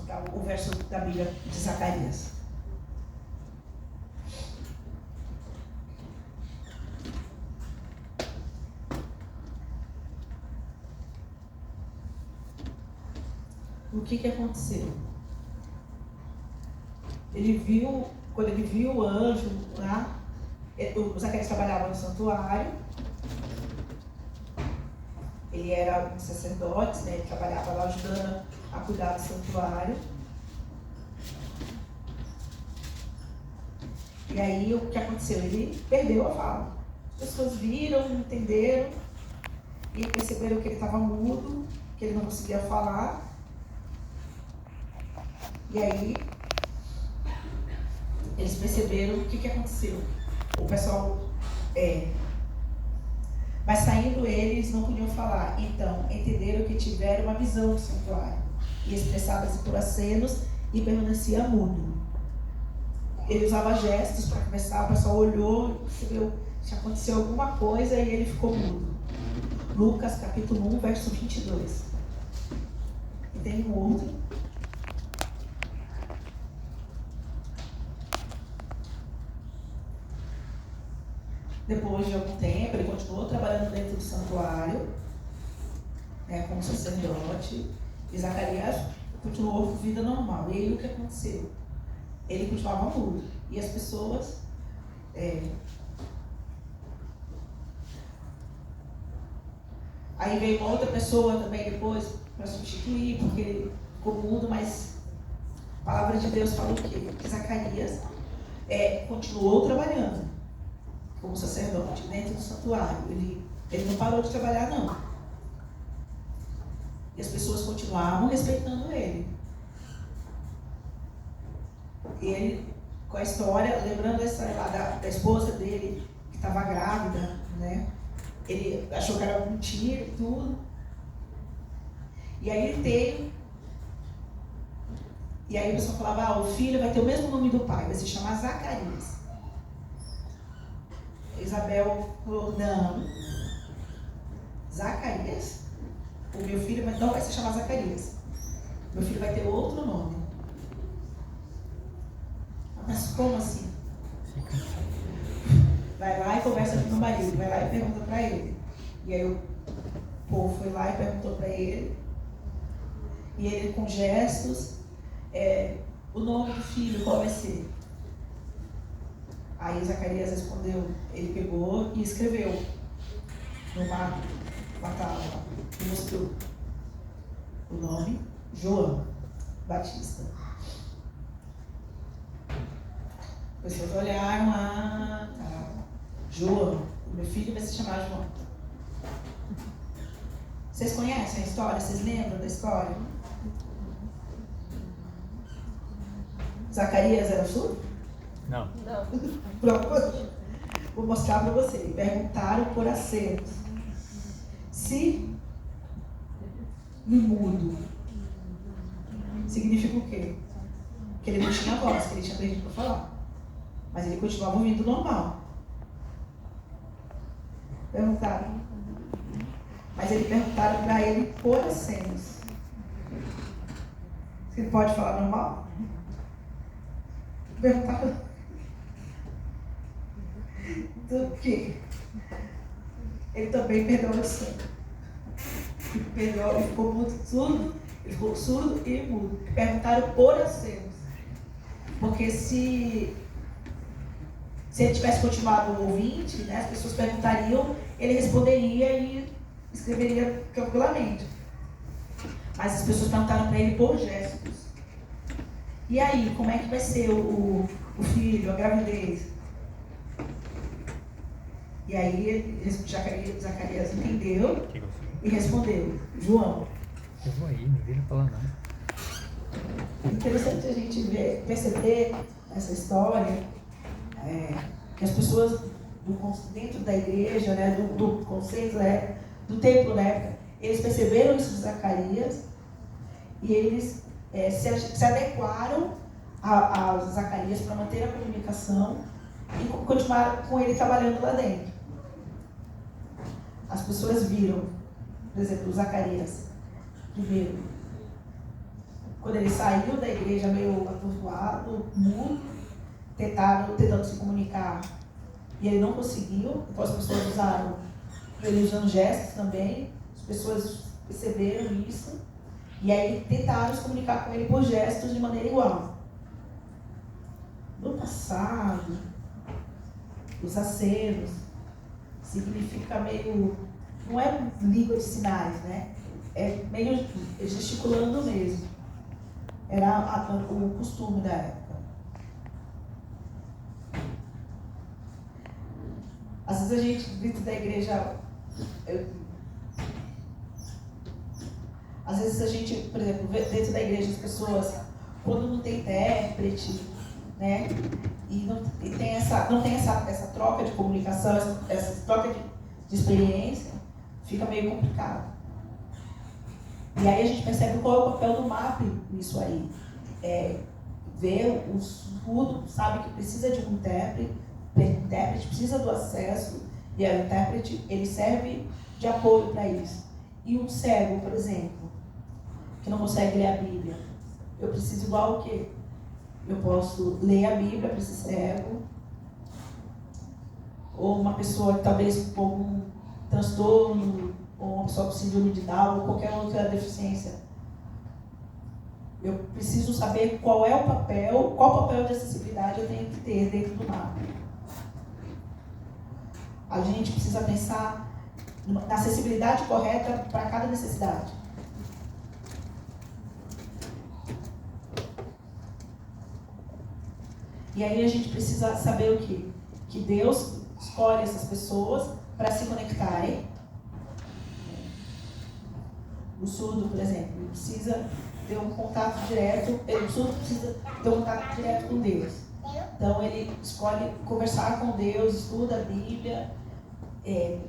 ficar o verso da Bíblia de Zacarias. O que aconteceu? Quando ele viu o anjo lá, o Zacarias trabalhava no santuário, ele era um sacerdote, né? Ele trabalhava lá ajudando a cuidar do santuário. E aí o que aconteceu? Ele perdeu a fala. As pessoas viram, entenderam e perceberam que ele estava mudo, que ele não conseguia falar. E aí eles perceberam o que aconteceu. O pessoal mas saindo eles não podiam falar. Então entenderam que tiveram uma visão do santuário e expressava-se por acenos e permanecia mudo. Ele usava gestos para conversar, o pessoal olhou, percebeu que aconteceu alguma coisa e ele ficou mudo. Lucas capítulo 1, verso 22. E tem um outro. Depois de algum tempo, ele continuou trabalhando dentro do santuário, como sacerdote, e Zacarias continuou com vida normal. E aí o que aconteceu? Ele continuava mudo. E as pessoas aí veio uma outra pessoa também depois para substituir, porque ele ficou mudo, mas a palavra de Deus falou o quê? Que Zacarias continuou trabalhando como sacerdote dentro do santuário. Ele não parou de trabalhar, não. E as pessoas continuavam respeitando ele. E ele, com a história, lembrando a história lá da esposa dele, que estava grávida, né? Ele achou que era mentira e tudo. E aí ele teve. E aí o pessoal falava, o filho vai ter o mesmo nome do pai, vai se chamar Zacarias. Isabel falou, não. Zacarias? O meu filho não vai se chamar Zacarias. Meu filho vai ter outro nome. Mas como assim? Vai lá e conversa com o marido, vai lá e pergunta para ele. E aí o povo foi lá e perguntou para ele. E ele com gestos, o nome do filho, qual vai ser? Aí Zacarias respondeu, ele pegou e escreveu numa tábua e mostrou o nome, João Batista. As pessoas olharam, João, meu filho vai se chamar João. Vocês conhecem a história? Vocês lembram da história? Zacarias era surdo? Não. Pronto. Vou mostrar para você. Perguntaram por acenos se no mudo significa o quê? Que ele não tinha voz, que ele tinha perdido para falar. Mas ele continuava ouvindo normal. Perguntaram. Mas eles perguntaram para ele por acenos. Ele pode falar normal? Perguntaram. Do quê? Ele também perdeu a audição. Ele ficou muito surdo. Ele ficou surdo e mudo. Perguntaram por acenos. Porque se ele tivesse continuado ouvinte, né, as pessoas perguntariam, ele responderia e escreveria tranquilamente. Mas as pessoas perguntaram para ele por gestos. E aí, como é que vai ser o filho, a gravidez? E aí Zacarias entendeu e respondeu, João. Eu vou aí, não vira falar nada. Interessante a gente perceber essa história, que as pessoas dentro da igreja, né, do conceito, do templo, né, eles perceberam isso de Zacarias e eles se adequaram a Zacarias para manter a comunicação e continuar com ele trabalhando lá dentro. As pessoas viram, por exemplo, Zacarias, primeiro, quando ele saiu da igreja meio atordoado, mudo, tentando se comunicar, e ele não conseguiu. Então as pessoas usaram, ele usando gestos também, as pessoas perceberam isso, e aí tentaram se comunicar com ele por gestos de maneira igual. No passado, os acenos significa meio, não é língua de sinais, né? É meio gesticulando mesmo. Era o costume da época. Às vezes a gente, dentro da igreja, às vezes a gente, por exemplo, dentro da igreja as pessoas, quando não tem intérprete, né? E não tem essa troca de comunicação, essa troca de experiência, fica meio complicado. E aí a gente percebe qual é o papel do MAP nisso aí. Ver o surdo, sabe que precisa de um intérprete, o intérprete precisa do acesso, e o intérprete ele serve de apoio para isso. E um cego, por exemplo, que não consegue ler a Bíblia, eu preciso igual o quê? Eu posso ler a Bíblia para esse cego, ou uma pessoa que talvez com algum transtorno, ou uma pessoa com síndrome de Down, ou qualquer outra deficiência. Eu preciso saber qual papel de acessibilidade eu tenho que ter dentro do mapa. A gente precisa pensar na acessibilidade correta para cada necessidade. E aí a gente precisa saber o quê? Que Deus escolhe essas pessoas para se conectarem. O surdo, por exemplo, ele precisa ter um contato direto, o surdo precisa ter um contato direto com Deus. Então ele escolhe conversar com Deus, estuda a Bíblia,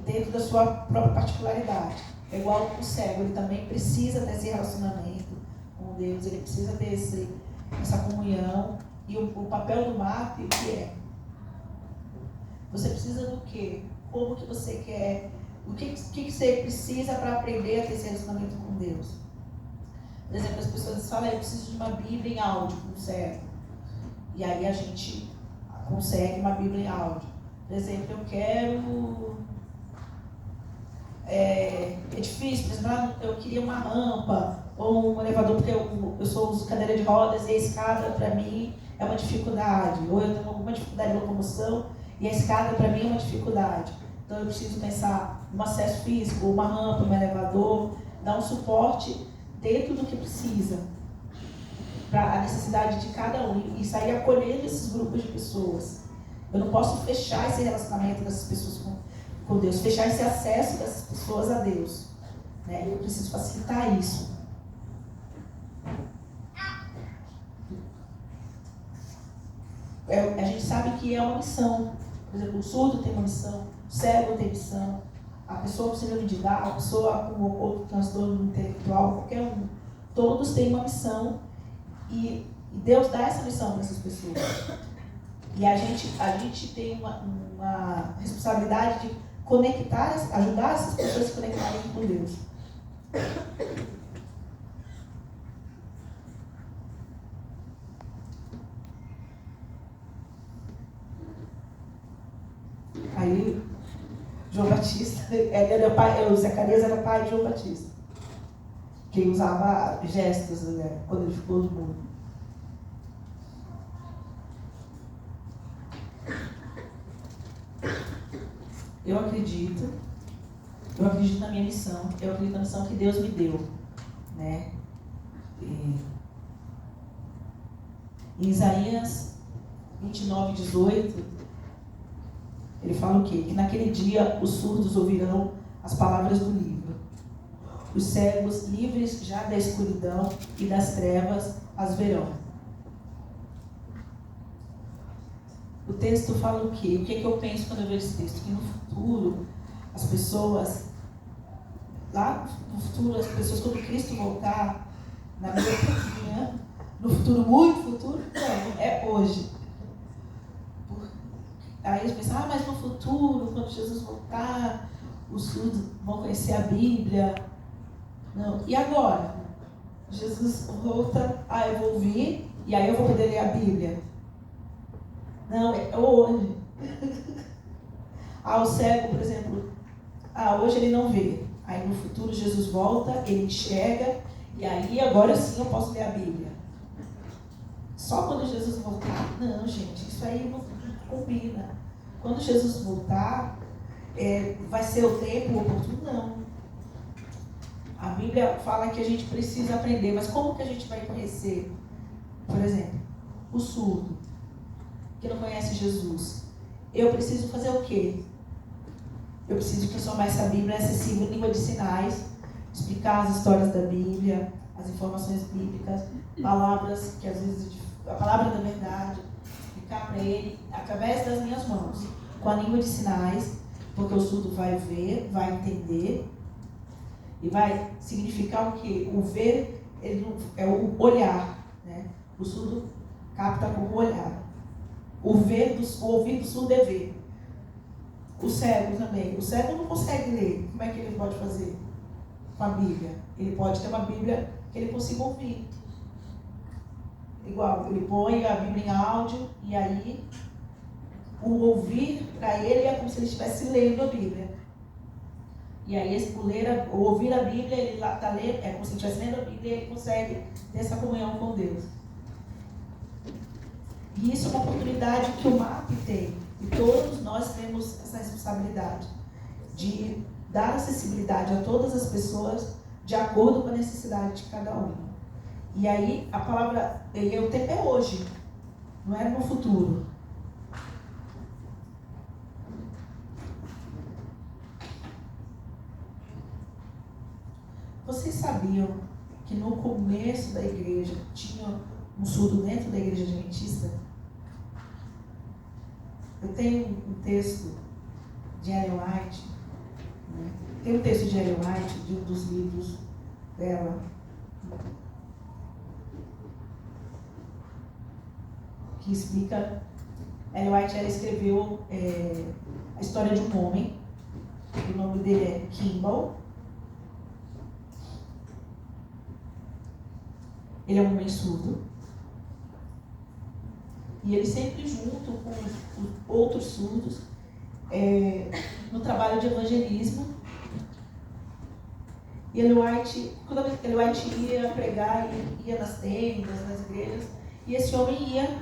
dentro da sua própria particularidade. É igual o cego, ele também precisa ter esse relacionamento com Deus, ele precisa ter essa comunhão. E o papel do MAP, o que é? Você precisa do quê? Como que você quer? O que você precisa para aprender a ter esse relacionamento com Deus? Por exemplo, as pessoas falam, eu preciso de uma Bíblia em áudio, não serve. E aí a gente consegue uma Bíblia em áudio. Por exemplo, eu quero... É difícil, por exemplo, eu queria uma rampa ou um elevador, porque eu uso cadeira de rodas e a escada para mim é uma dificuldade. Ou eu tenho alguma dificuldade de locomoção e a escada para mim é uma dificuldade. Então eu preciso pensar no acesso físico, uma rampa, um elevador, dar um suporte dentro do que precisa, para a necessidade de cada um, e sair acolhendo esses grupos de pessoas. Eu não posso fechar esse relacionamento dessas pessoas com Deus, fechar esse acesso dessas pessoas a Deus, né? Eu preciso facilitar isso. A gente sabe que é uma missão. Por exemplo, o surdo tem uma missão, o cego tem missão, a pessoa com síndrome de Down, a pessoa com outro transtorno intelectual, qualquer um, todos têm uma missão, e Deus dá essa missão para essas pessoas. E a gente tem uma responsabilidade de conectar, ajudar essas pessoas a se conectarem com Deus. Aí, João Batista, o Zacarias era pai de João Batista, que usava gestos, né, quando ele ficou no mundo. Eu acredito na minha missão, eu acredito na missão que Deus me deu, né? Em Isaías 29:18, ele fala o quê? Que naquele dia os surdos ouvirão as palavras do livro. Os cegos, livres já da escuridão e das trevas, as verão. O texto fala o quê? O que é que eu penso quando eu vejo esse texto? Que no futuro, as pessoas, lá no futuro, as pessoas, quando Cristo voltar, na minha opinião, no futuro, muito futuro, não, é hoje. Aí eles pensam, mas no futuro, quando Jesus voltar, os surdos vão conhecer a Bíblia. Não, e agora? Jesus volta, eu vou ouvir, e aí eu vou poder ler a Bíblia. Não, é hoje. O cego, por exemplo, hoje ele não vê. Aí no futuro Jesus volta, ele enxerga, e aí agora sim eu posso ler a Bíblia. Só quando Jesus voltar? Não, gente, isso aí não combina. Quando Jesus voltar, vai ser o tempo oportuno? Não. A Bíblia fala que a gente precisa aprender, mas como que a gente vai conhecer? Por exemplo, o surdo, que não conhece Jesus. Eu preciso fazer o quê? Eu preciso transformar essa Bíblia acessível em língua de sinais, explicar as histórias da Bíblia, as informações bíblicas, palavras que às vezes, a palavra da verdade, explicar para ele através das minhas mãos, com a língua de sinais, porque o surdo vai ver, vai entender e vai significar o quê? O ver é o olhar, né? O surdo capta como olhar. O ouvir do surdo é ver. O cego também. O cego não consegue ler. Como é que ele pode fazer com a Bíblia? Ele pode ter uma Bíblia que ele consiga ouvir. Igual, ele põe a Bíblia em áudio e aí o ouvir para ele é como se ele estivesse lendo a Bíblia. E aí o ouvir a Bíblia, ele lá está lendo, é como se ele estivesse lendo a Bíblia e ele consegue ter essa comunhão com Deus. E isso é uma oportunidade que o MAP tem. E todos nós temos essa responsabilidade de dar acessibilidade a todas as pessoas de acordo com a necessidade de cada um. E aí a palavra, o tempo é hoje, não é no futuro. Vocês sabiam que no começo da igreja tinha um surdo dentro da igreja adventista? Eu tenho um texto de Ellen White, né? Tem um texto de Ellen White, de um dos livros dela, que explica. Ellen White, ela escreveu a história de um homem, o nome dele é Kimball. Ele é um homem surdo. E ele sempre junto com outros surdos, no trabalho de evangelismo. E quando Ellen White ia pregar, ia nas tendas, nas igrejas, e esse homem ia,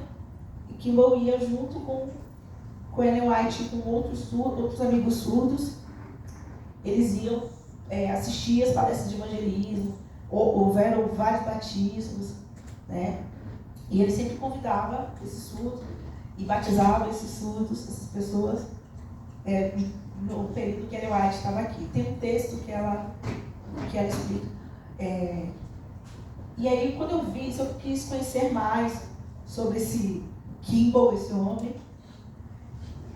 e Kimball ia junto com Ellen White, com outros amigos surdos. Eles iam assistir as palestras de evangelismo, houveram vários batismos, né? E ele sempre convidava esses surdos e batizava esses surdos, essas pessoas, no período que Ellen White estava aqui. Tem um texto que ela explica. E aí, quando eu vi isso, eu quis conhecer mais sobre esse Kimball, esse homem.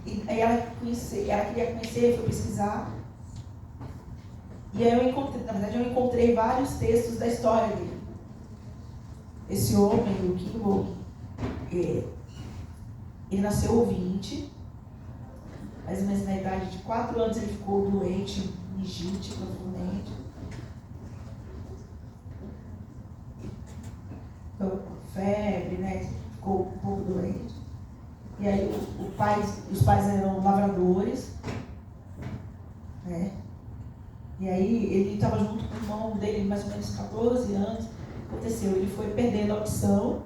E aí ela queria conhecer, foi pesquisar. E aí eu encontrei vários textos da história dele. Esse homem, o Kimball, ele nasceu ouvinte, mais ou menos na idade de 4 anos ele ficou doente, meningite profundamente. Então, com febre, né? Ficou um pouco doente. E aí os pais eram lavradores, né? E aí ele estava junto com o irmão dele, mais ou menos 14 anos. Aconteceu, ele foi perdendo a audição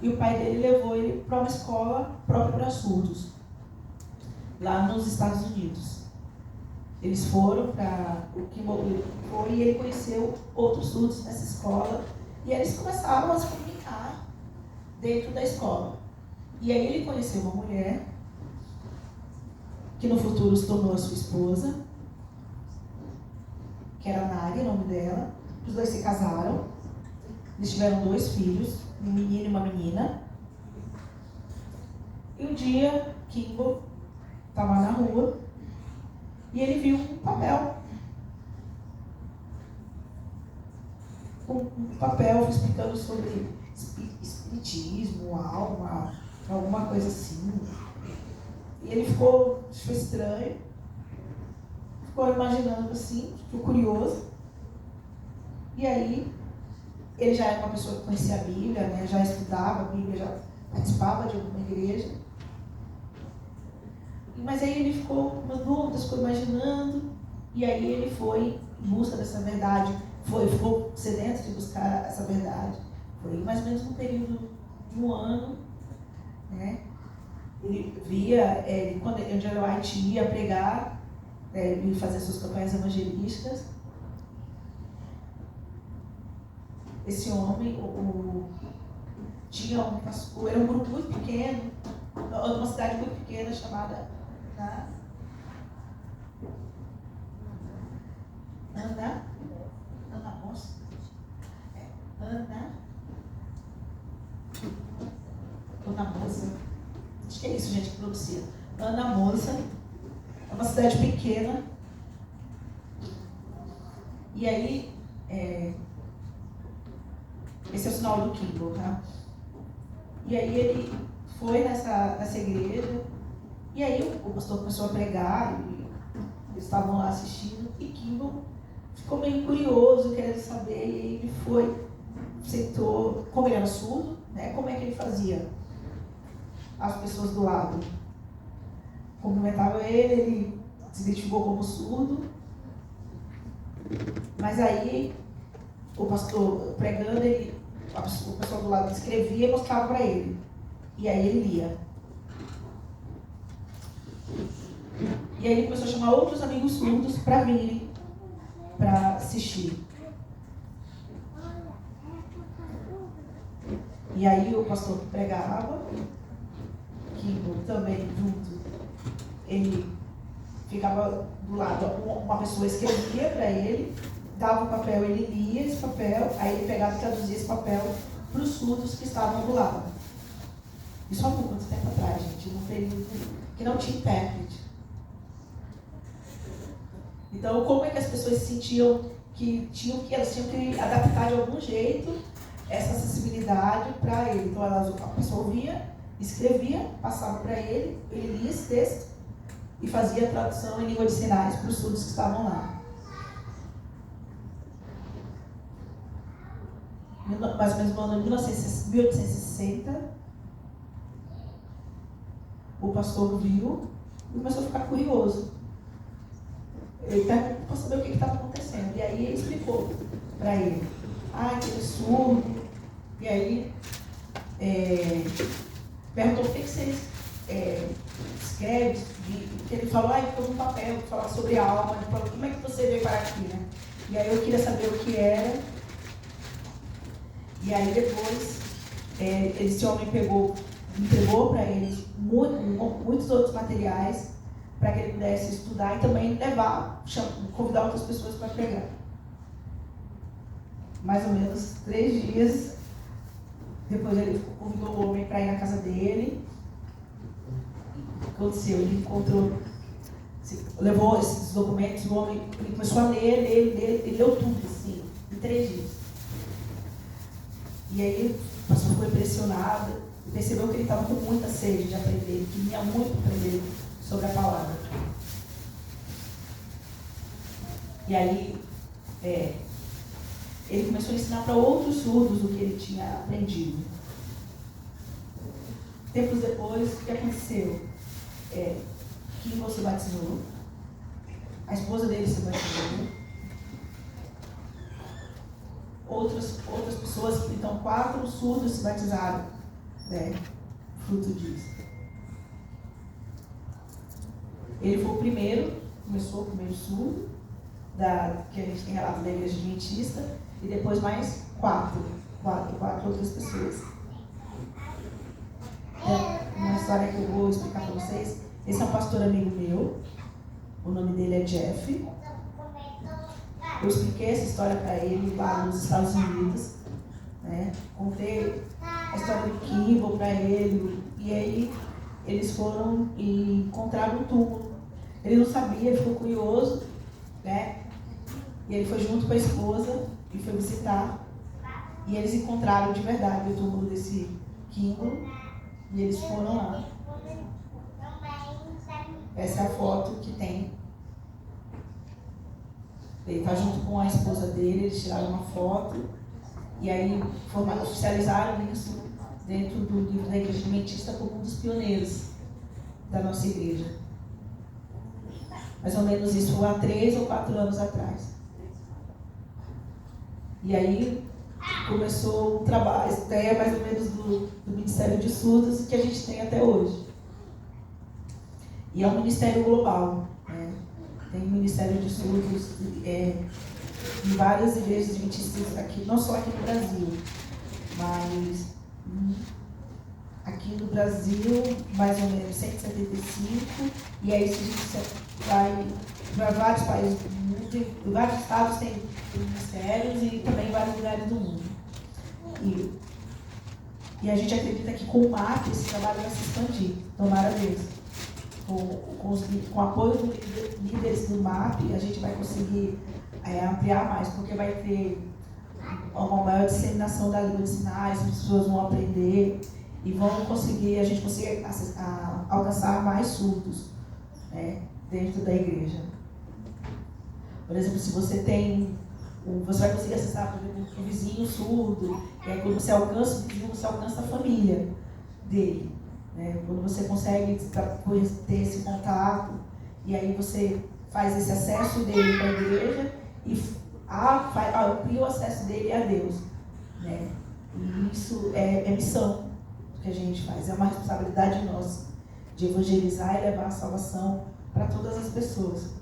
e o pai dele levou ele para uma escola própria para surdos, lá nos Estados Unidos. Eles foram para o Kimball foi e ele conheceu outros surdos nessa escola e eles começaram a se comunicar dentro da escola. E aí ele conheceu uma mulher que no futuro se tornou a sua esposa, que era Nari, o nome dela. Os dois se casaram. Eles tiveram 2 filhos, um menino e uma menina. E um dia, Kimball estava na rua e ele viu um papel. Um papel explicando sobre espiritismo, alma, alguma coisa assim. E ele achou estranho, ficou imaginando assim, ficou curioso. E aí Ele já era uma pessoa que conhecia a Bíblia, né? Já estudava a Bíblia, já participava de alguma igreja. Mas aí ele ficou com umas dúvidas, ficou imaginando, e aí ele foi em busca dessa verdade, ficou sedento de buscar essa verdade. Foi mais ou menos no período de um ano, né? Ele via, quando Ellen G. White ia pregar, ia fazer suas campanhas evangelísticas. Esse homem, era um grupo muito pequeno, uma cidade muito pequena chamada Ana Moça. Acho que é isso, gente, que pronuncia. Ana Moça. É uma cidade pequena. E aí, esse é o sinal do Kimball, tá? E aí ele foi nessa igreja, e aí o pastor começou a pregar, e eles estavam lá assistindo, e Kimball ficou meio curioso, querendo saber, e aí ele foi, sentou, como ele era surdo, né? Como é que ele fazia? As pessoas do lado cumprimentavam ele se identificou como surdo, mas aí o pastor pregando, o pessoal do lado escrevia e mostrava para ele, e aí ele lia. E aí ele começou a chamar outros amigos surdos para virem para assistir. E aí o pastor pregava, Kimball também junto, ele ficava do lado, uma pessoa escrevia para ele, dava o papel, ele lia esse papel, aí ele pegava e traduzia esse papel para os surdos que estavam do lado. Isso há muito tempo atrás, gente, num período que não tinha intérprete. Então, como é que as pessoas se sentiam elas tinham que adaptar de algum jeito essa acessibilidade para ele? Então, a pessoa ouvia, escrevia, passava para ele, ele lia esse texto e fazia a tradução em língua de sinais para os surdos que estavam lá. Mais ou menos no ano de 1860, o pastor viu e começou a ficar curioso. Ele perguntou para saber o que estava acontecendo. E aí ele explicou para ele. Que ele é surdo. E aí perguntou por que você escreve. Ele falou, ficou num papel que falava sobre a alma. Ele falou, como é que você veio para aqui, né? E aí eu queria saber o que era. E aí depois, esse homem entregou para ele muitos outros materiais para que ele pudesse estudar e também convidar outras pessoas para pregar. Mais ou menos 3 dias depois ele convidou o homem para ir na casa dele. O que aconteceu? Ele levou esses documentos, o homem ele começou a ler, ele leu tudo, assim, em 3 dias. E aí o pastor ficou impressionado e percebeu que ele estava com muita sede de aprender, ele queria muito aprender sobre a palavra. E aí ele começou a ensinar para outros surdos o que ele tinha aprendido. Tempos depois, o que aconteceu? Kimball se batizou, a esposa dele se batizou, outras pessoas, então 4 surdos se batizaram, fruto disso. Ele foi o primeiro, começou o primeiro surdo, que a gente tem relato da igreja adventista, e depois mais 4 outras pessoas. Uma história que eu vou explicar para vocês. Esse é um pastor amigo meu, o nome dele é Jeff. Eu expliquei essa história para ele lá nos Estados Unidos, né? Contei a história do Kimball para ele, e aí eles foram e encontraram um túmulo. Ele não sabia, ele ficou curioso, né? E ele foi junto com a esposa e foi visitar. E eles encontraram de verdade o túmulo desse Kimball, e eles foram lá. Essa é a foto que tem. Ele está junto com a esposa dele, eles tiraram uma foto. E aí oficializaram isso dentro do livro da Igreja Adventista como um dos pioneiros da nossa igreja. Mais ou menos isso foi há 3 ou 4 anos atrás. E aí começou o trabalho, a ideia mais ou menos do Ministério de Surdos que a gente tem até hoje. E é um ministério global, né? Tem Ministério de Surdos em várias igrejas adventistas aqui, não só aqui no Brasil, mas aqui no Brasil, mais ou menos 175, e aí se a gente vai para vários países do mundo, em vários estados tem ministérios e também em vários lugares do mundo. E a gente acredita que com o MAP esse trabalho vai se expandir, tomara Deus. Com o apoio dos líderes do MAP, a gente vai conseguir ampliar mais, porque vai ter uma maior disseminação da língua de sinais, as pessoas vão aprender e vão conseguir, a gente consegue alcançar mais surdos, né, dentro da igreja. Por exemplo, se você você vai conseguir acessar, por exemplo, um vizinho surdo, e aí quando você alcança o vizinho, você alcança a família dele. Né? Quando você consegue ter esse contato, e aí você faz esse acesso dele para a igreja e amplia o acesso dele a Deus. Né? E isso é missão que a gente faz, é uma responsabilidade nossa de evangelizar e levar a salvação para todas as pessoas.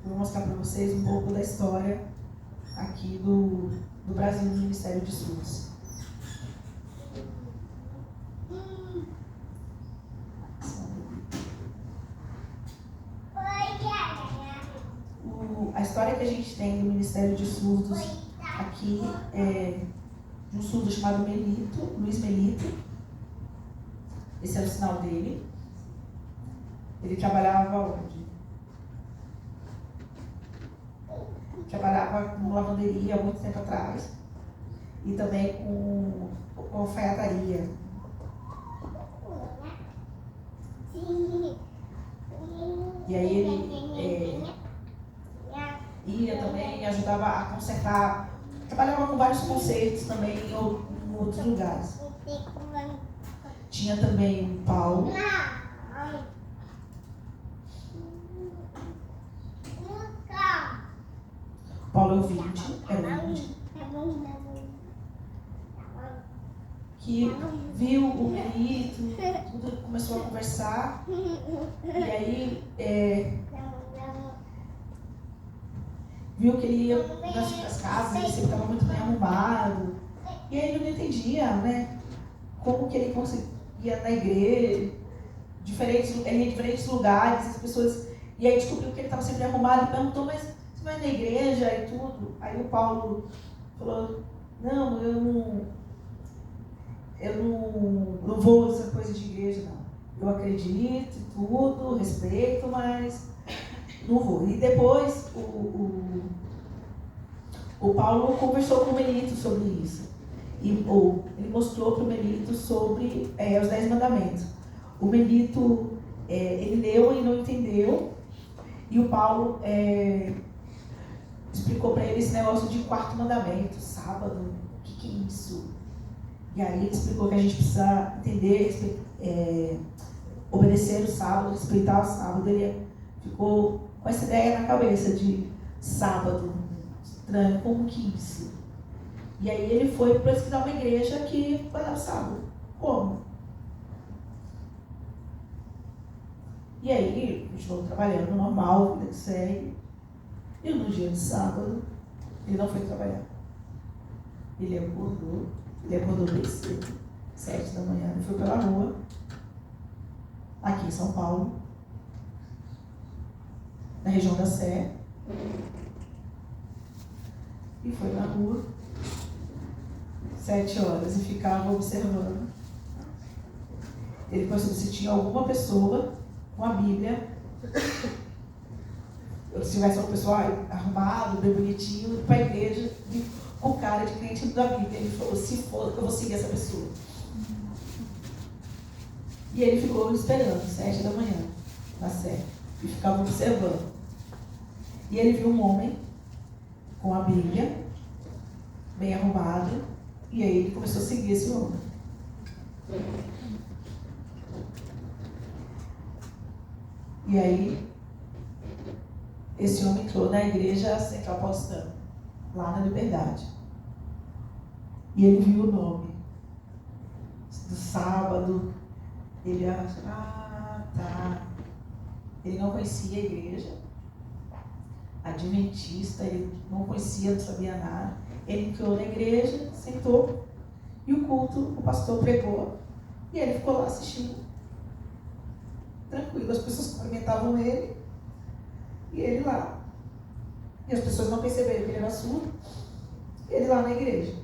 Eu vou mostrar para vocês um pouco da história aqui do Brasil no Ministério de Surdos. A história que a gente tem do Ministério de Surdos aqui é de um surdo chamado Melito, Luiz Melito. Esse era o sinal dele. Ele trabalhava onde? Trabalhava com lavanderia há muito tempo atrás e também com alfaiataria. E aí ele ia também e ajudava a consertar, trabalhava com vários concertos também em outros lugares. Tinha também o Paulo. Paulo ouvinte, era ouvinte, que viu o Melito, tudo, começou a conversar, e aí viu que ele ia nas casas, ele sempre estava muito bem arrumado, e aí ele não entendia, né, como que ele conseguia ir na igreja, ele ia em diferentes lugares, as pessoas, e aí descobriu que ele estava sempre arrumado e perguntou, mas você vai na igreja e tudo? Aí o Paulo falou, não, eu não vou essa coisa de igreja, não. Eu acredito em tudo, respeito, mas não vou. E depois o Paulo conversou com o Melito sobre isso. E ele mostrou para o Melito sobre os 10 mandamentos. O Melito, ele leu e não entendeu. E o Paulo explicou para ele esse negócio de 4º mandamento, sábado, o que é isso? E aí ele explicou que a gente precisa entender, obedecer o sábado, respeitar o sábado. Ele ficou com essa ideia na cabeça de sábado, estranho, como que isso? E aí ele foi pesquisar uma igreja que guardava sábado. Como? E aí, a gente foi trabalhando normal, vida que segue. E no dia de sábado, ele não foi trabalhar. Ele acordou bem cedo, 7 da manhã, ele foi pela rua, aqui em São Paulo, na região da Sé, e foi na rua, 7 horas, e ficava observando. Ele percebeu se tinha alguma pessoa com a Bíblia, se tivesse uma pessoa arrumada, bem bonitinho, para a igreja, com cara de crente da Bíblia. Ele falou, se for, eu vou seguir essa pessoa. E ele ficou esperando, 7 da manhã, na Sé, e ficava observando. E ele viu um homem com a Bíblia, bem arrumado, e aí ele começou a seguir esse homem. E aí, esse homem entrou na igreja Central Paulistana, lá na Liberdade. E ele viu o nome do sábado. Ele achou, tá. Ele não conhecia a igreja adventista, ele não conhecia, não sabia nada. Ele entrou na igreja, sentou, e o culto, o pastor pregou, e ele ficou lá assistindo, tranquilo. As pessoas cumprimentavam ele, e ele lá. E as pessoas não perceberam que ele era surdo, ele lá na igreja.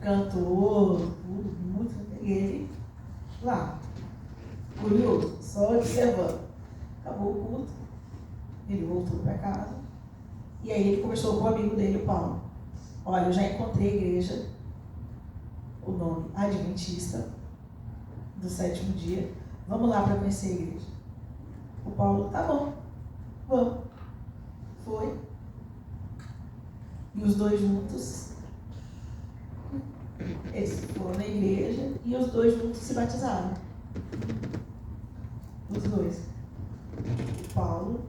Cantou, tudo, muito, e ele lá, curioso, só observando. Acabou o culto, ele voltou para casa, e aí ele conversou com o amigo dele, o Paulo. Olha, eu já encontrei a igreja, o nome Adventista, do sétimo dia, vamos lá para conhecer a igreja. O Paulo, tá bom, vamos. Foi. E os dois juntos, eles foram na igreja e os dois juntos se batizaram. Os dois. O Paulo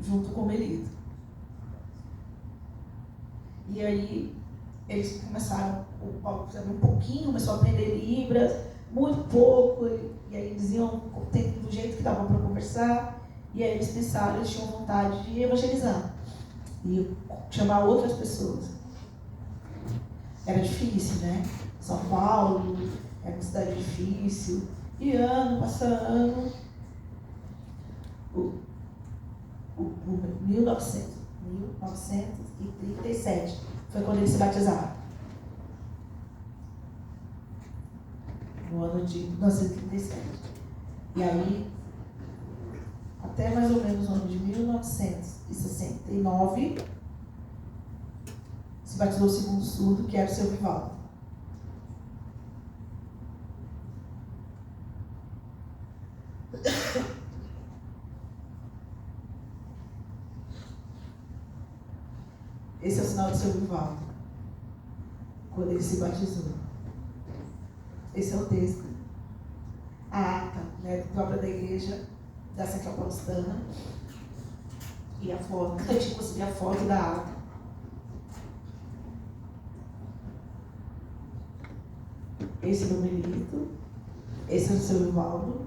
junto com o Melito. E aí eles começaram, o Paulo sabia um pouquinho, começou a aprender Libras, muito pouco, e aí eles iam do jeito que dava para conversar, e aí eles pensaram, eles tinham vontade de evangelizar e chamar outras pessoas. Era difícil, né? São Paulo era uma cidade difícil, e ano passando ano, 1937 foi quando eles se batizaram. No ano de 1937. E aí, até mais ou menos no ano de 1969, se batizou o segundo surdo, que era o seu Vivaldo. Esse é o sinal do seu Vivaldo, quando ele se batizou. Esse é o texto. A ata, né, própria da igreja da Central Paulistana. E a foto, eu tinha conseguido a foto da ata. Esse é o Melito, esse é o seu Vivaldo.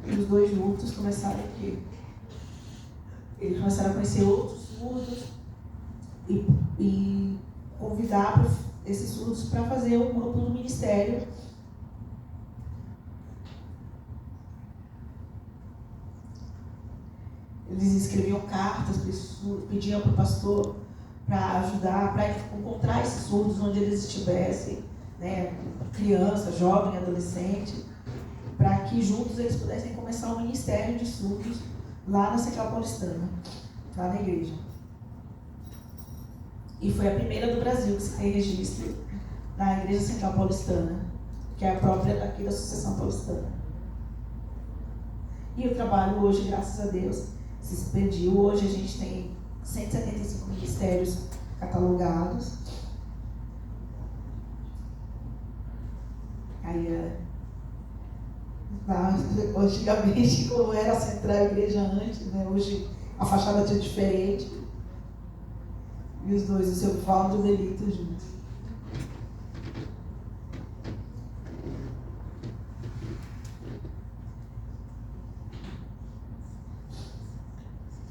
E os dois juntos começaram aqui. Eles começaram a conhecer outros surdos e convidar esses surdos para fazer um grupo do ministério. Eles escreviam cartas, pediam para o pastor para ajudar, para encontrar esses surdos onde eles estivessem, né, criança, jovem, adolescente, para que juntos eles pudessem começar um ministério de surdos lá na Central Paulistana, lá na igreja. E foi a primeira do Brasil que se tem registro na Igreja Central Paulistana, que é a própria daqui da Associação Paulistana. E o trabalho hoje, graças a Deus, se expandiu. Hoje a gente tem 175 ministérios catalogados. Aí, antigamente, como era a Central Igreja antes, né? Hoje a fachada é diferente. E os dois, o seu Vivaldo e o Melito juntos.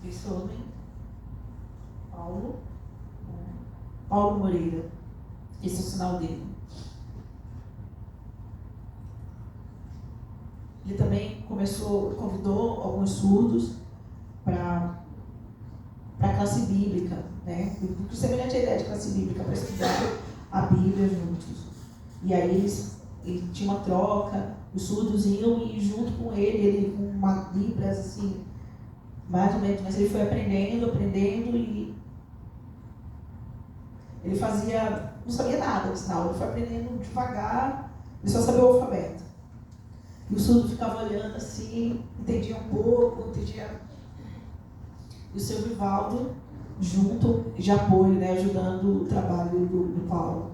Esse homem, Paulo Moreira. Esse é o sinal dele. Ele também convidou alguns surdos para a classe bíblica, né? Semelhante à ideia de classe bíblica, para estudar a Bíblia juntos. E aí ele tinha uma troca, os surdos iam e junto com ele com uma Libras assim, mais ou menos, mas ele foi aprendendo e ele não sabia nada do sinal, ele foi aprendendo devagar, ele só sabia o alfabeto. E o surdo ficava olhando assim, entendia um pouco, entendia. e o seu Vivaldo junto, de apoio, né, ajudando o trabalho do Paulo.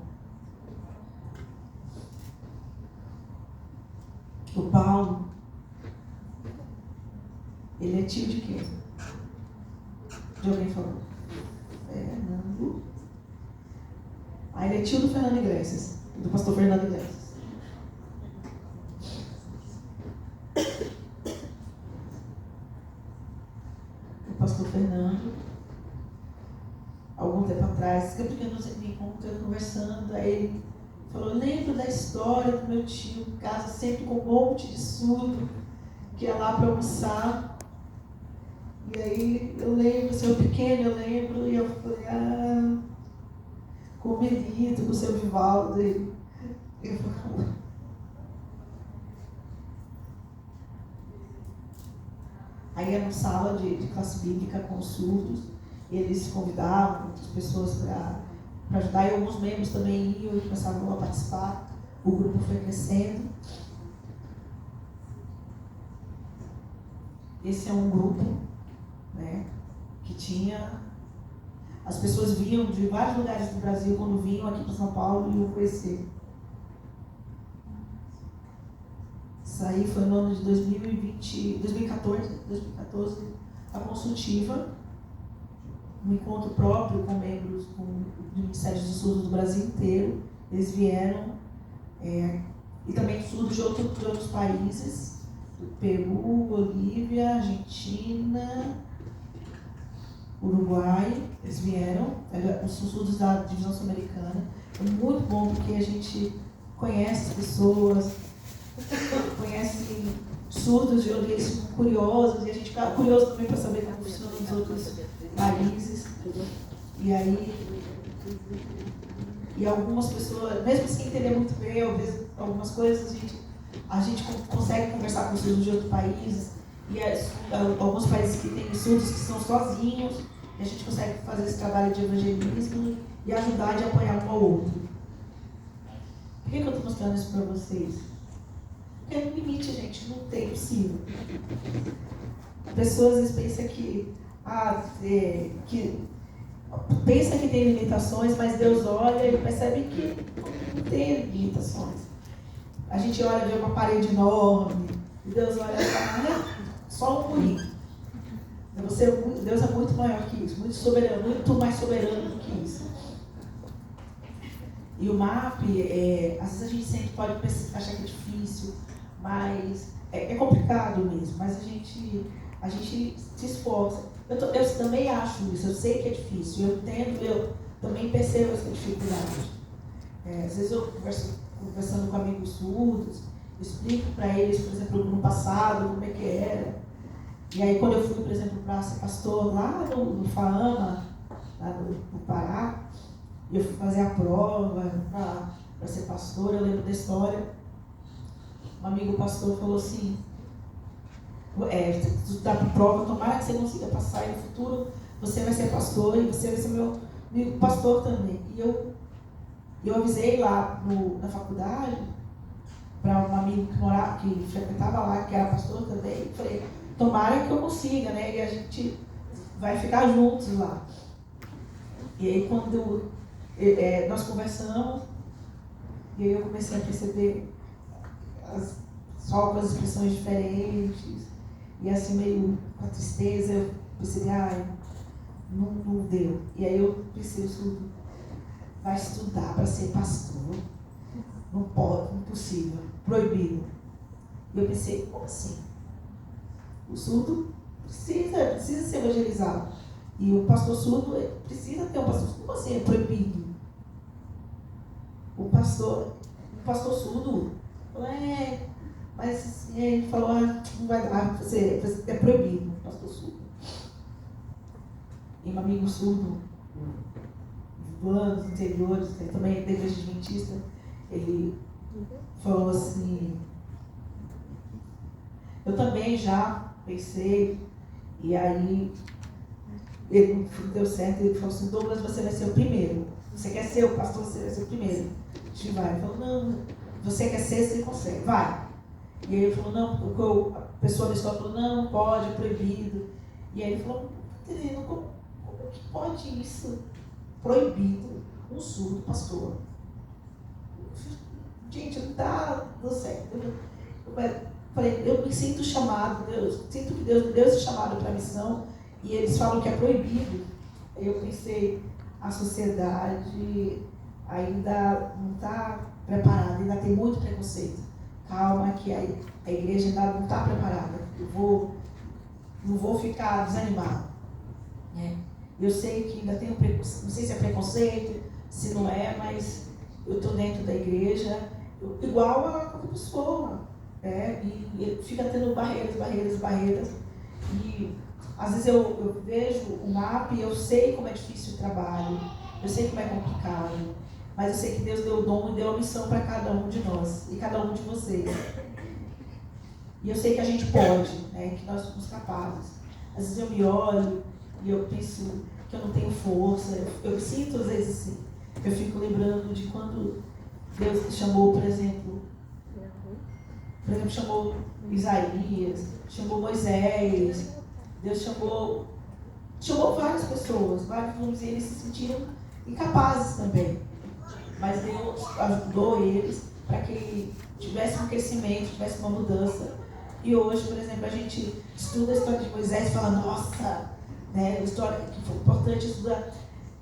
O Paulo, ele é tio de quem? De alguém falou? Fernando. Ele é tio do Fernando Iglesias, do pastor Fernando Iglesias. O pastor Fernando, algum tempo atrás, porque eu não sei, me encontrei conversando, aí ele falou, lembro da história do meu tio, em casa sempre com um monte de surdo, que ia lá para almoçar. E aí eu lembro, seu pequeno, eu lembro, e eu falei, com o Benito, com o seu Vivaldo. Aí era uma sala de classe bíblica com os surdos, e eles convidavam outras pessoas para ajudar, e alguns membros também iam e começavam a participar. O grupo foi crescendo. Esse é um grupo, né, que tinha... As pessoas vinham de vários lugares do Brasil, quando vinham aqui para São Paulo, e iam conhecer. Isso aí foi no ano de 2014, a consultiva, um encontro próprio com membros do Ministério dos Surdos do Brasil inteiro. Eles vieram, e também surdos de outros países, do Peru, Bolívia, Argentina, Uruguai. Eles vieram, os surdos da divisão sul-americana. É muito bom porque a gente conhece as pessoas, conhece surdos de onde eles são curiosos, e a gente fica curioso também para saber como funcionam os outros países. E algumas pessoas, mesmo sem entender muito bem, às vezes, algumas coisas, a gente consegue conversar com surdos de outros países, e alguns países que têm surdos que são sozinhos, e a gente consegue fazer esse trabalho de evangelismo e ajudar e apoiar um ao outro. Por que eu estou mostrando isso para vocês? Porque no limite, gente, não tem possível. Pessoas às vezes pensam que pensa que tem limitações, mas Deus olha e percebe que não tem limitações. A gente olha e vê uma parede enorme, e Deus olha e fala, só um murinho. Deus é muito maior que isso, muito soberano, muito mais soberano do que isso. E o MAP, às vezes a gente sempre pode achar que é difícil, mas é complicado mesmo, mas a gente se esforça. Eu também acho isso, eu sei que é difícil, eu também percebo essa dificuldade. Às vezes eu conversando com amigos surdos, explico para eles, por exemplo, no passado, como é que era. E aí quando eu fui, por exemplo, para ser pastor lá no FAAMA, lá no Pará, e eu fui fazer a prova para ser pastor, eu lembro da história. Um amigo pastor falou assim, tu dá para prova, tomara que você consiga passar, e no futuro você vai ser pastor, e você vai ser meu amigo pastor também. E eu avisei lá na faculdade, para um amigo que frequentava lá, que era pastor também, e falei, tomara que eu consiga, né? E a gente vai ficar juntos lá. E aí quando nós conversamos, e aí eu comecei a perceber só com as expressões diferentes, e assim meio com a tristeza, eu percebi, não deu. E aí eu pensei, o surdo vai estudar para ser pastor, não pode, impossível, proibido. E eu pensei, como assim? O surdo precisa ser evangelizado. E o pastor surdo precisa ter um pastor surdo. Como assim é proibido? O pastor surdo falou, mas ele falou, não vai dar, você é proibido, pastor surdo. E um amigo surdo, do anos anteriores, também da igreja adventista, ele falou assim, eu também já pensei, e aí ele não deu certo, ele falou assim, Douglas, você vai ser o primeiro. Você quer ser o pastor, você vai ser o primeiro. A gente vai. Ele falou, não, você quer ser, você consegue, vai. E aí ele falou, não, a pessoa da escola falou, não pode, é proibido. E aí ele falou, entendendo como que pode isso? Proibido um surdo pastor. Gente, não está dando certo. Eu me sinto chamado, Deus, sinto que Deus me deu esse chamado para a missão e eles falam que é proibido. Eu pensei, a sociedade ainda não está preparada, ainda tem muito preconceito. Calma que a igreja ainda não está preparada. Não vou ficar desanimado. Né? Eu sei que ainda tem preconceito, não sei se é preconceito, se não é, mas eu estou dentro da igreja, igual a qualquer pessoa. E fica tendo barreiras. E às vezes eu vejo o MAP e eu sei como é difícil o trabalho, eu sei como é complicado, mas eu sei que Deus deu o dom e deu a missão para cada um de nós e cada um de vocês. E eu sei que a gente pode, né, que nós somos capazes. Às vezes eu me olho e eu penso que eu não tenho força, eu sinto às vezes assim. Eu fico lembrando de quando Deus chamou, por exemplo, chamou Isaías, chamou Moisés, Deus chamou várias pessoas, vários, e eles se sentiram incapazes também. Mas Deus ajudou eles para que tivesse um crescimento, tivesse uma mudança. E hoje, por exemplo, a gente estuda a história de Moisés e fala, nossa, né, a história que foi importante estudar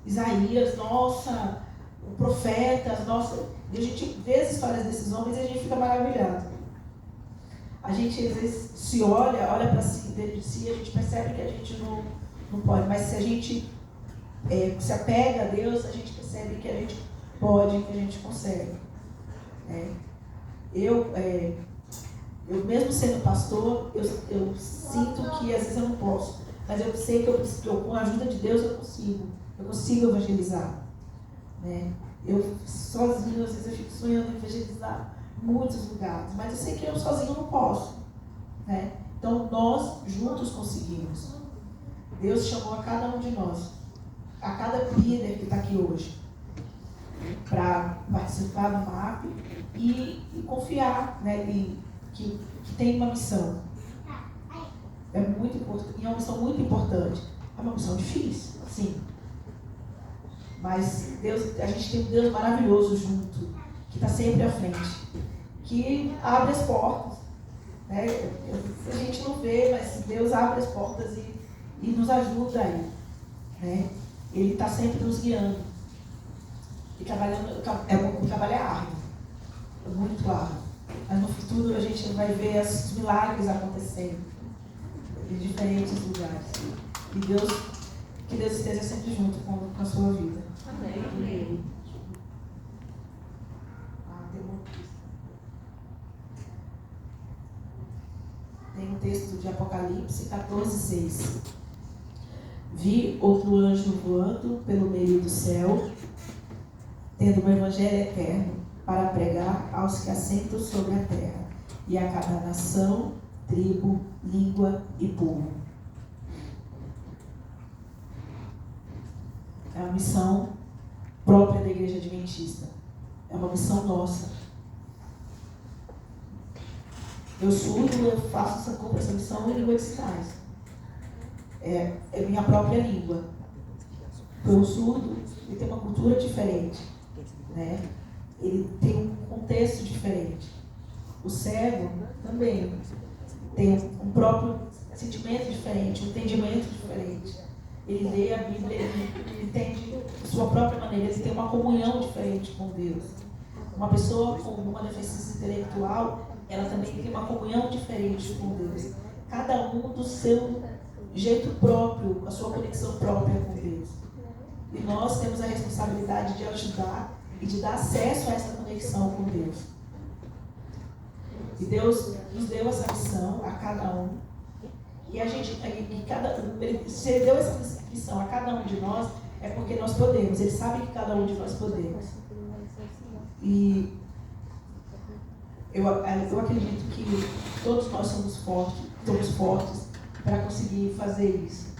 Isaías, nossa, o profeta, nossa. E a gente vê as histórias desses homens e a gente fica maravilhado. A gente às vezes se olha para si, dentro de si, a gente percebe que a gente não pode, mas se a gente se apega a Deus, a gente percebe que a gente pode, que a gente consegue. Eu mesmo sendo pastor, eu sinto que às vezes eu não posso, mas eu sei que com a ajuda de Deus eu consigo evangelizar. Né? Eu sozinho, às vezes eu fico sonhando em evangelizar muitos lugares, mas eu sei que eu sozinho não posso. Né? Então nós juntos conseguimos. Deus chamou a cada um de nós, a cada líder que está aqui hoje, para participar do MAP e confiar, né, que tem uma missão. É muito importante, e é uma missão muito importante. É uma missão difícil, sim. Mas a gente tem um Deus maravilhoso junto, que está sempre à frente, que abre as portas. Né? A gente não vê, mas Deus abre as portas e nos ajuda aí. Né? Ele está sempre nos guiando. E o trabalho é árduo, é muito árduo. Mas no futuro a gente vai ver os milagres acontecendo em diferentes lugares. E que Deus esteja sempre junto com a sua vida. Amém. Tem um texto de Apocalipse 14:6. Vi outro anjo voando pelo meio do céu, tendo um evangelho eterno para pregar aos que assentam sobre a terra, e a cada nação, tribo, língua e povo. É uma missão própria da Igreja Adventista. É uma missão nossa. Eu faço essa missão em língua de sinais. É minha própria língua. O surdo, ele tem uma cultura diferente. Né? Ele tem um contexto diferente. O cego também tem um próprio sentimento diferente, um entendimento diferente. Ele lê a Bíblia, ele entende de sua própria maneira, ele tem uma comunhão diferente com Deus. Uma pessoa com uma deficiência intelectual, ela também tem uma comunhão diferente com Deus. Cada um do seu jeito próprio, a sua conexão própria com Deus. E nós temos a responsabilidade de ajudar e de dar acesso a essa conexão com Deus. E Deus nos deu essa missão a cada um. E se Ele deu essa missão a cada um de nós, é porque nós podemos. Ele sabe que cada um de nós podemos. E eu acredito que todos nós somos fortes para conseguir fazer isso.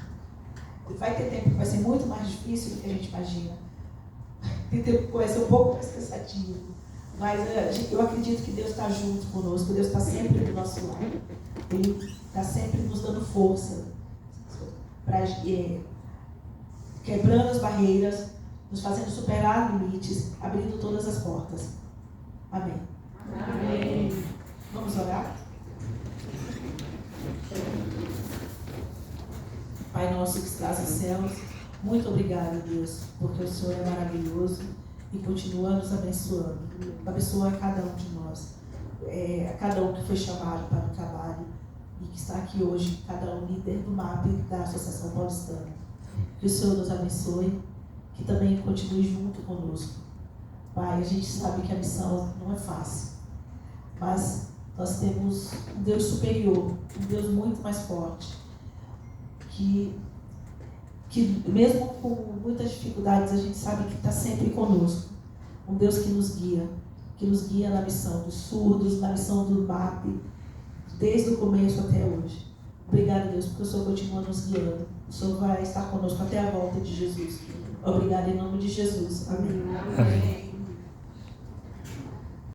Vai ter tempo que vai ser muito mais difícil do que a gente imagina. Tem tempo que vai ser um pouco mais cansativo. Mas eu acredito que Deus está junto conosco, Deus está sempre do nosso lado. Ele está sempre nos dando força quebrando as barreiras, nos fazendo superar limites, abrindo todas as portas. Amém. Amém. Vamos orar? Pai nosso que estás nos céus, muito obrigado, Deus, porque o Senhor é maravilhoso e continua nos abençoando. Abençoa cada um de nós, a cada um que foi chamado para o trabalho e que está aqui hoje, cada um líder do MAP da Associação Paulistana. Que o Senhor nos abençoe, que também continue junto conosco. Pai, a gente sabe que a missão não é fácil, mas nós temos um Deus superior, um Deus muito mais forte, que mesmo com muitas dificuldades, a gente sabe que está sempre conosco. Um Deus que nos guia na missão dos surdos, na missão do MAP, desde o começo até hoje. Obrigado, Deus, porque o Senhor continua nos guiando. O Senhor vai estar conosco até a volta de Jesus. Obrigado em nome de Jesus. Amém. Amém.